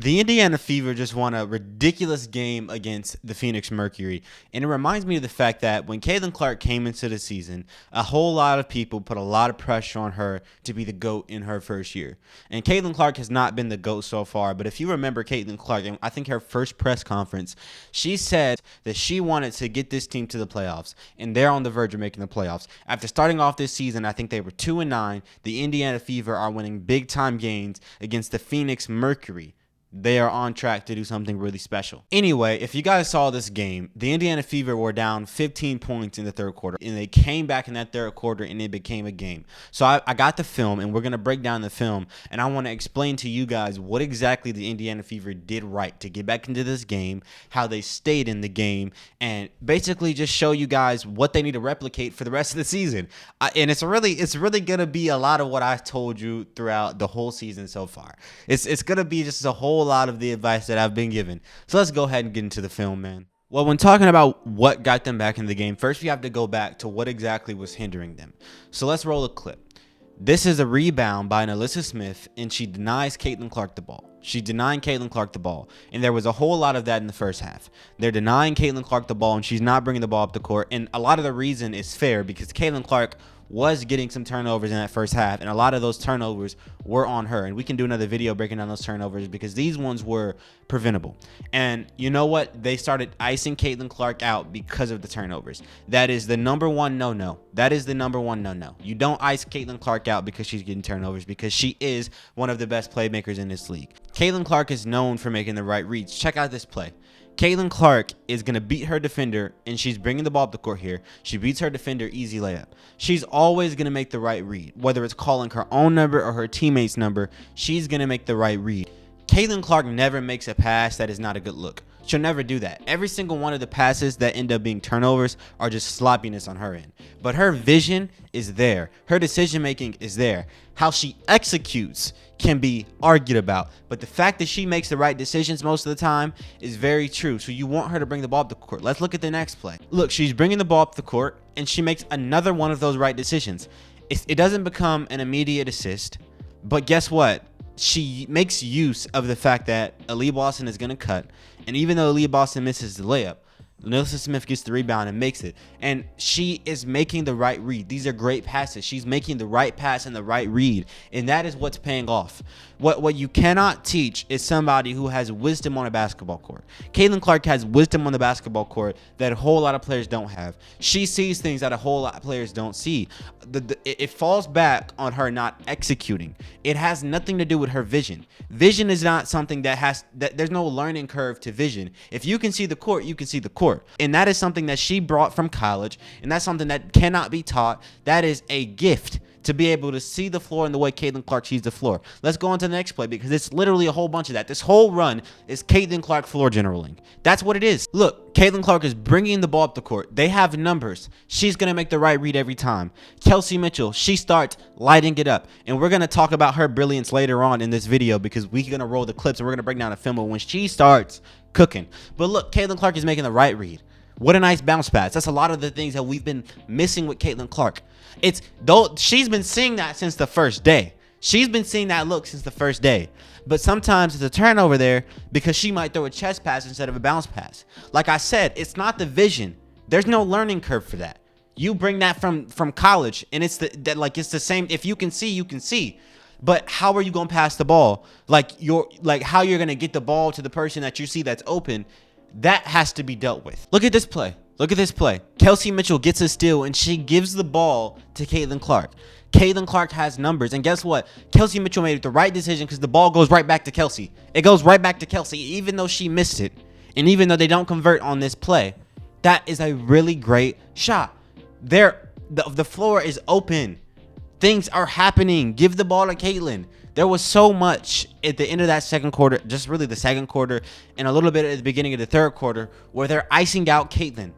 The Indiana Fever just won a ridiculous game against the Phoenix Mercury, and it reminds me of the fact that when Caitlin Clark came into the season, a whole lot of people put a lot of pressure on her to be the GOAT in her first year. And Caitlin Clark has not been the GOAT so far, but if you remember Caitlin Clark, and I think her first press conference, she said that she wanted to get this team to the playoffs, and they're on the verge of making the playoffs. After starting off this season, I think they were 2-9. The Indiana Fever are winning big-time games against the Phoenix Mercury. They are on track to do something really special. Anyway, if you guys saw this game, the Indiana Fever were down 15 points in the third quarter, and they came back in that third quarter, and it became a game. So I got the film, and we're going to break down the film, and I want to explain to you guys what exactly the Indiana Fever did right to get back into this game, how they stayed in the game, and basically just show you guys what they need to replicate for the rest of the season. And it's really going to be a lot of what I told you throughout the whole season so far. It's going to be just a whole lot of the advice that I've been given. So let's go ahead and get into the film, man. Well, when talking about what got them back in the game, first we have to go back to what exactly was hindering them. So let's roll a clip. This is a rebound by an Alyssa Smith, and she denies Caitlin Clark the ball. She's denying Caitlin Clark the ball, and there was a whole lot of that in the first half. They're denying Caitlin Clark the ball, and she's not bringing the ball up the court, and a lot of the reason is fair because Caitlin Clark was getting some turnovers in that first half, and a lot of those turnovers were on her, and we can do another video breaking down those turnovers because these ones were preventable. And you know what? They started icing Caitlin Clark out because of the turnovers. That is the number one no-no. That is the number one no-no. You don't ice Caitlin Clark out because she's getting turnovers, because she is one of the best playmakers in this league. Caitlin Clark is known for making the right reads. Check out this play. Caitlin Clark is going to beat her defender, and she's bringing the ball up the court here. She beats her defender, easy layup. She's always going to make the right read. Whether it's calling her own number or her teammate's number, she's going to make the right read. Caitlin Clark never makes a pass that is not a good look. She'll never do that. Every single one of the passes that end up being turnovers are just sloppiness on her end. But her vision is there. Her decision making is there. How she executes can be argued about, but the fact that she makes the right decisions most of the time is very true. So you want her to bring the ball up the court. Let's look at the next play. Look, she's bringing the ball up the court, and she makes another one of those right decisions. It doesn't become an immediate assist, but guess what? She makes use of the fact that Ali Boston is going to cut, and even though Ali Boston misses the layup, Alyssa Smith gets the rebound and makes it. And she is making the right read. These are great passes. She's making the right pass and the right read. And that is what's paying off. What you cannot teach is somebody who has wisdom on a basketball court. Caitlin Clark has wisdom on the basketball court that a whole lot of players don't have. She sees things that a whole lot of players don't see. It falls back on her not executing. It has nothing to do with her vision. Vision is not something there's no learning curve to vision. If you can see the court, you can see the court. And that is something that she brought from college, and that's something that cannot be taught. That is a gift, to be able to see the floor in the way Caitlin Clark sees the floor. Let's go on to the next play, because it's literally a whole bunch of that. This whole run is Caitlin Clark floor generaling. That's what it is. Look, Caitlin Clark is bringing the ball up the court. They have numbers. She's going to make the right read every time. Kelsey Mitchell, she starts lighting it up. And we're going to talk about her brilliance later on in this video, because we're going to roll the clips and we're going to break down a film of when she starts cooking. But look, Caitlin Clark is making the right read. What a nice bounce pass. That's a lot of the things that we've been missing with Caitlin Clark. She's been seeing that since the first day. She's been seeing that look since the first day. But sometimes it's a turnover there because she might throw a chest pass instead of a bounce pass. Like I said, it's not the vision. There's no learning curve for that. You bring that from college, and it's the same. If you can see, you can see. But how are you going to pass the ball? How you're going to get the ball to the person that you see that's open, that has to be dealt with. Look at this play. Look at this play. Kelsey Mitchell gets a steal, and she gives the ball to Caitlin Clark. Caitlin Clark has numbers, and guess what? Kelsey Mitchell made the right decision because the ball goes right back to Kelsey. It goes right back to Kelsey, even though she missed it, and even though they don't convert on this play. That is a really great shot. The floor is open. Things are happening. Give the ball to Caitlin. There was so much at the end of that second quarter, just really the second quarter, and a little bit at the beginning of the third quarter, where they're icing out Caitlin.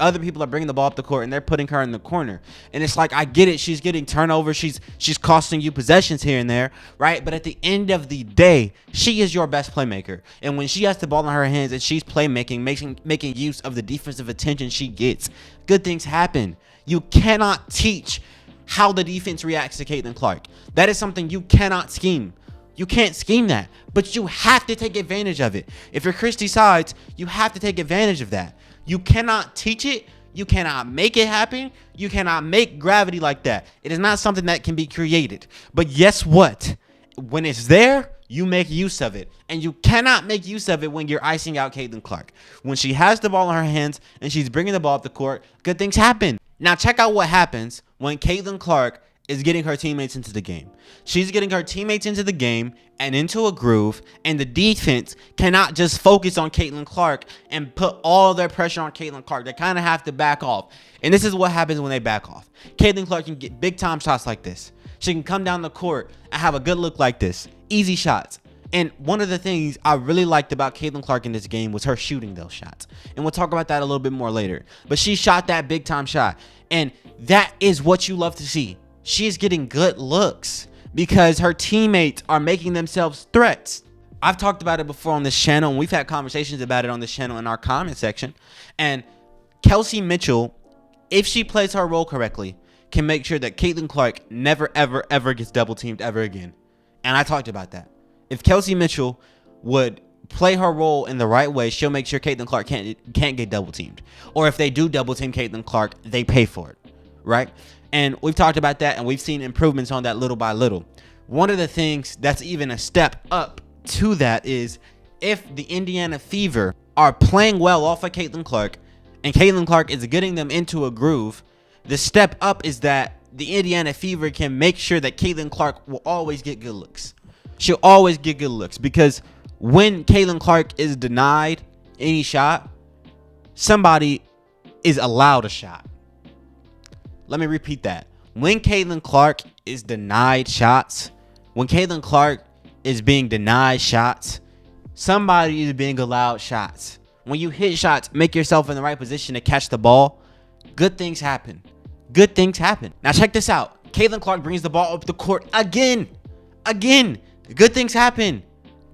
Other people are bringing the ball up the court, and they're putting her in the corner. And it's like, I get it. She's getting turnovers. She's costing you possessions here and there, right? But at the end of the day, she is your best playmaker. And when she has the ball in her hands and she's playmaking, making use of the defensive attention she gets, good things happen. You cannot teach how the defense reacts to Caitlin Clark. That is something you cannot scheme. You can't scheme that, but you have to take advantage of it. If you're Christy Sides, you have to take advantage of that. You cannot teach it. You cannot make it happen. You cannot make gravity like that. It is not something that can be created. But guess what? When it's there, you make use of it. And you cannot make use of it when you're icing out Caitlin Clark. When she has the ball in her hands and she's bringing the ball up the court, good things happen. Now check out what happens when Caitlin Clark is getting her teammates into the game. She's getting her teammates into the game and into a groove, and the defense cannot just focus on Caitlin Clark and put all their pressure on Caitlin Clark. They kind of have to back off. And this is what happens when they back off. Caitlin Clark can get big time shots like this. She can come down the court and have a good look like this. Easy shots. And one of the things I really liked about Caitlin Clark in this game was her shooting those shots. And we'll talk about that a little bit more later. But she shot that big time shot. And that is what you love to see. She's getting good looks because her teammates are making themselves threats. I've talked about it before on this channel, and we've had conversations about it on this channel in our comment section. And Kelsey Mitchell, if she plays her role correctly, can make sure that Caitlin Clark never, ever, ever gets double teamed ever again. And I talked about that. If Kelsey Mitchell would play her role in the right way, she'll make sure Caitlin Clark can't get double teamed. Or if they do double team Caitlin Clark, they pay for it, right? And we've talked about that, and we've seen improvements on that little by little. One of the things that's even a step up to that is if the Indiana Fever are playing well off of Caitlin Clark, and Caitlin Clark is getting them into a groove, the step up is that the Indiana Fever can make sure that Caitlin Clark will always get good looks. She'll always get good looks, because when Caitlin Clark is denied any shot, somebody is allowed a shot. Let me repeat that. When Caitlin Clark is denied shots, when Caitlin Clark is being denied shots, somebody is being allowed shots. When you hit shots, make yourself in the right position to catch the ball, good things happen. Good things happen. Now check this out. Caitlin Clark brings the ball up the court again. Good things happen.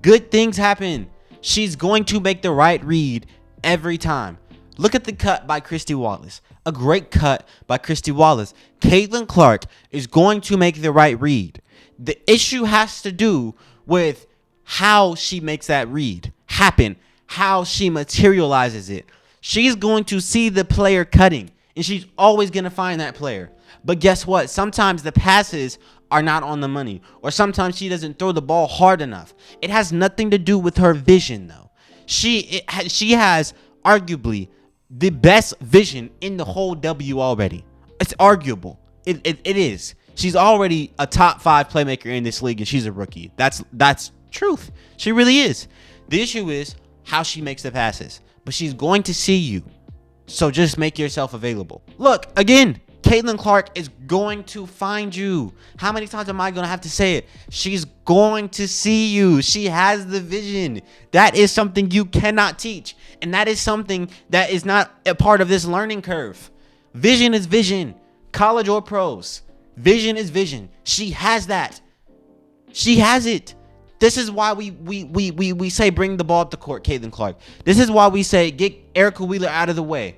Good things happen. She's going to make the right read every time. Look at the cut by Christy Wallace. A great cut by Christy Wallace. Caitlin Clark is going to make the right read. The issue has to do with how she makes that read happen, how she materializes it. She's going to see the player cutting, and she's always going to find that player. But guess what? Sometimes the passes are not on the money, or sometimes she doesn't throw the ball hard enough. It has nothing to do with her vision, though. She has arguably the best vision in the whole W already. It's arguable. It is. She's already a top 5 playmaker in this league, and she's a rookie. That's truth. She really is. The issue is how she makes the passes. But she's going to see you. So just make yourself available. Look, again, Caitlin Clark is going to find you. How many times am I going to have to say it? She's going to see you. She has the vision. That is something you cannot teach. And that is something that is not a part of this learning curve. Vision is vision. College or pros. Vision is vision. She has that. She has it. This is why we say bring the ball up the court, Caitlin Clark. This is why we say get Erica Wheeler out of the way.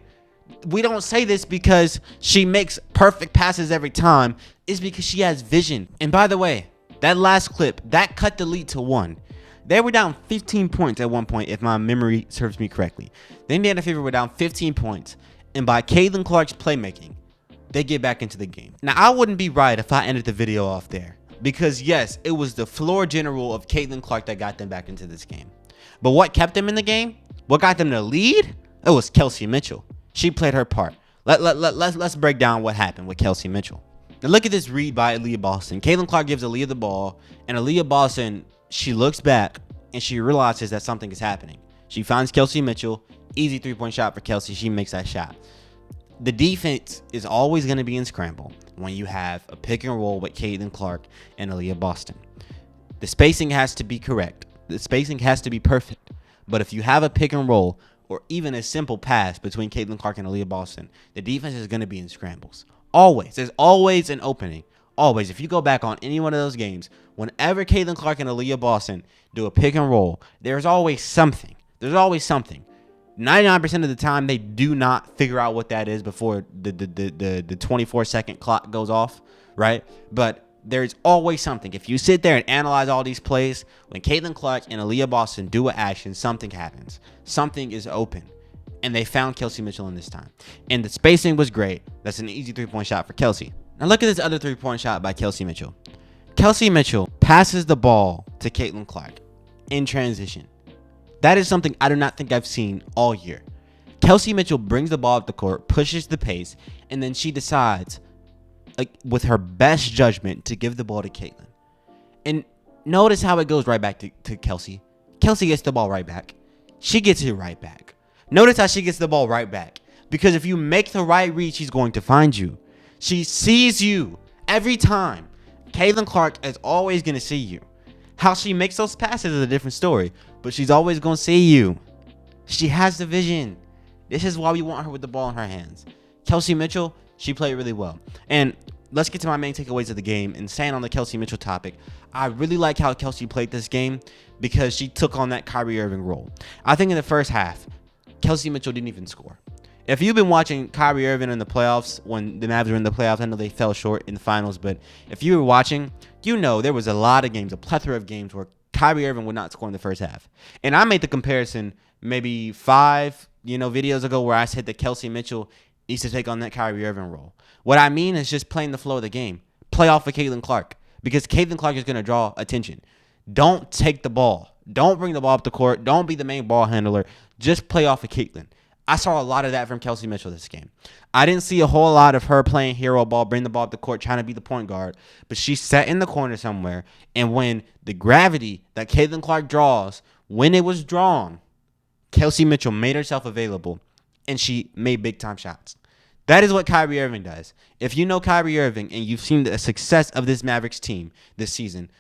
We don't say this because she makes perfect passes every time. It's because she has vision. And by the way, that last clip, that cut the lead to 1. They were down 15 points at one point, if my memory serves me correctly. The Indiana Fever were down 15 points. And by Caitlin Clark's playmaking, they get back into the game. Now, I wouldn't be right if I ended the video off there. Because, yes, it was the floor general of Caitlin Clark that got them back into this game. But what kept them in the game? What got them to lead? It was Kelsey Mitchell. She played her part. Let's break down what happened with Kelsey Mitchell. Now, look at this read by Aaliyah Boston. Caitlin Clark gives Aaliyah the ball. And Aaliyah Boston, she looks back and she realizes that something is happening. She finds Kelsey Mitchell. Easy three-point shot for Kelsey. She makes that shot. The defense is always going to be in scramble when you have a pick and roll with Caitlin Clark and Aaliyah Boston. The spacing has to be correct. The spacing has to be perfect. But if you have a pick and roll or even a simple pass between Caitlin Clark and Aaliyah Boston, the defense is going to be in scrambles. Always. There's always an opening. Always. If you go back on any one of those games, whenever Caitlin Clark and Aaliyah Boston do a pick and roll, there's always something. There's always something. 99% of the time, they do not figure out what that is before the 24-second clock goes off, right? But there's always something. If you sit there and analyze all these plays, when Caitlin Clark and Aaliyah Boston do an action, something happens. Something is open. And they found Kelsey Mitchell in this time. And the spacing was great. That's an easy three-point shot for Kelsey. Now look at this other three-point shot by Kelsey Mitchell. Kelsey Mitchell passes the ball to Caitlin Clark in transition. That is something I do not think I've seen all year. Kelsey Mitchell brings the ball up the court, pushes the pace, and then she decides, with her best judgment, to give the ball to Caitlin. And notice how it goes right back to Kelsey. Kelsey gets the ball right back. She gets it right back. Notice how she gets the ball right back. Because if you make the right read, she's going to find you. She sees you every time. Caitlin Clark is always going to see you. How she makes those passes is a different story. But she's always going to see you. She has the vision. This is why we want her with the ball in her hands. Kelsey Mitchell, she played really well. And let's get to my main takeaways of the game. And staying on the Kelsey Mitchell topic, I really like how Kelsey played this game because she took on that Kyrie Irving role. I think in the first half, Kelsey Mitchell didn't even score. If you've been watching Kyrie Irving in the playoffs, when the Mavs were in the playoffs, I know they fell short in the finals, but if you were watching, you know there was a lot of games, a plethora of games where Kyrie Irving would not score in the first half. And I made the comparison maybe 5 videos ago where I said that Kelsey Mitchell needs to take on that Kyrie Irving role. What I mean is just playing the flow of the game. Play off of Caitlin Clark because Caitlin Clark is going to draw attention. Don't take the ball. Don't bring the ball up the court. Don't be the main ball handler. Just play off of Caitlin. I saw a lot of that from Kelsey Mitchell this game. I didn't see a whole lot of her playing hero ball, bring the ball up the court, trying to be the point guard. But she sat in the corner somewhere. And when the gravity that Caitlin Clark draws, when it was drawn, Kelsey Mitchell made herself available. And she made big-time shots. That is what Kyrie Irving does. If you know Kyrie Irving and you've seen the success of this Mavericks team this season,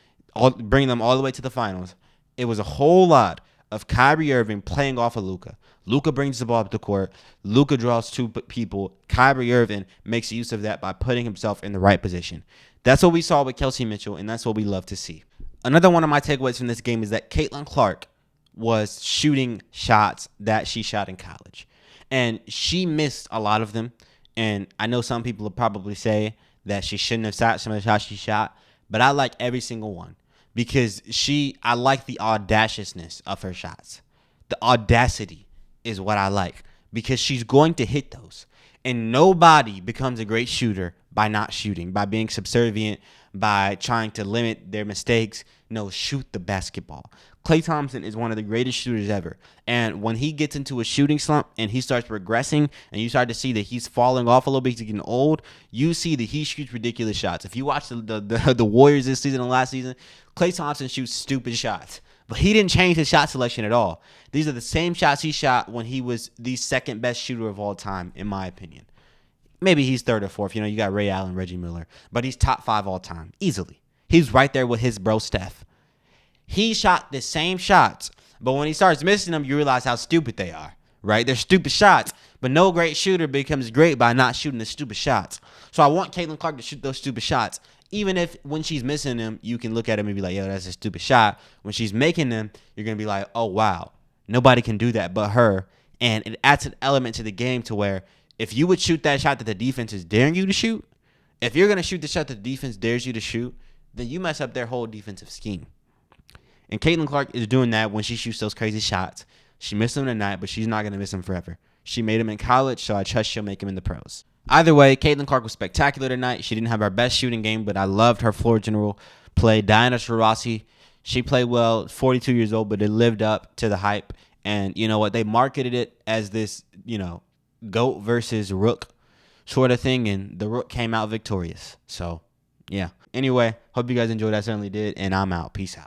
bringing them all the way to the finals, it was a whole lot of Kyrie Irving playing off of Luka. Luka brings the ball up the court. Luka draws 2 people. Kyrie Irving makes use of that by putting himself in the right position. That's what we saw with Kelsey Mitchell, and that's what we love to see. Another one of my takeaways from this game is that Caitlin Clark was shooting shots that she shot in college. And she missed a lot of them. And I know some people will probably say that she shouldn't have shot some of the shots she shot, but I like every single one because I like the audaciousness of her shots. The audacity is what I like because she's going to hit those. And nobody becomes a great shooter by not shooting, by being subservient, by trying to limit their mistakes. No, shoot the basketball. Klay Thompson is one of the greatest shooters ever. And when he gets into a shooting slump and he starts regressing and you start to see that he's falling off a little bit, he's getting old, you see that he shoots ridiculous shots. If you watch the Warriors this season and last season, Klay Thompson shoots stupid shots. But he didn't change his shot selection at all. These are the same shots he shot when he was the second best shooter of all time, in my opinion. Maybe he's third or fourth. You got Ray Allen, Reggie Miller. But he's top 5 all time, easily. He's right there with his bro Steph. He shot the same shots, but when he starts missing them, you realize how stupid they are, right? They're stupid shots, but no great shooter becomes great by not shooting the stupid shots. So I want Caitlin Clark to shoot those stupid shots, even if when she's missing them, you can look at them and be like, yo, that's a stupid shot. When she's making them, you're going to be like, oh, wow, nobody can do that but her. And it adds an element to the game to where if you would shoot that shot that the defense is daring you to shoot, if you're going to shoot the shot that the defense dares you to shoot, then you mess up their whole defensive scheme. And Caitlin Clark is doing that when she shoots those crazy shots. She missed them tonight, but she's not going to miss them forever. She made them in college, so I trust she'll make them in the pros. Either way, Caitlin Clark was spectacular tonight. She didn't have her best shooting game, but I loved her floor general play. Diana Taurasi, she played well, 42 years old, but it lived up to the hype. And you know what? They marketed it as this, GOAT versus Rook sort of thing, and the Rook came out victorious. So, yeah. Anyway, hope you guys enjoyed. I certainly did, and I'm out. Peace out.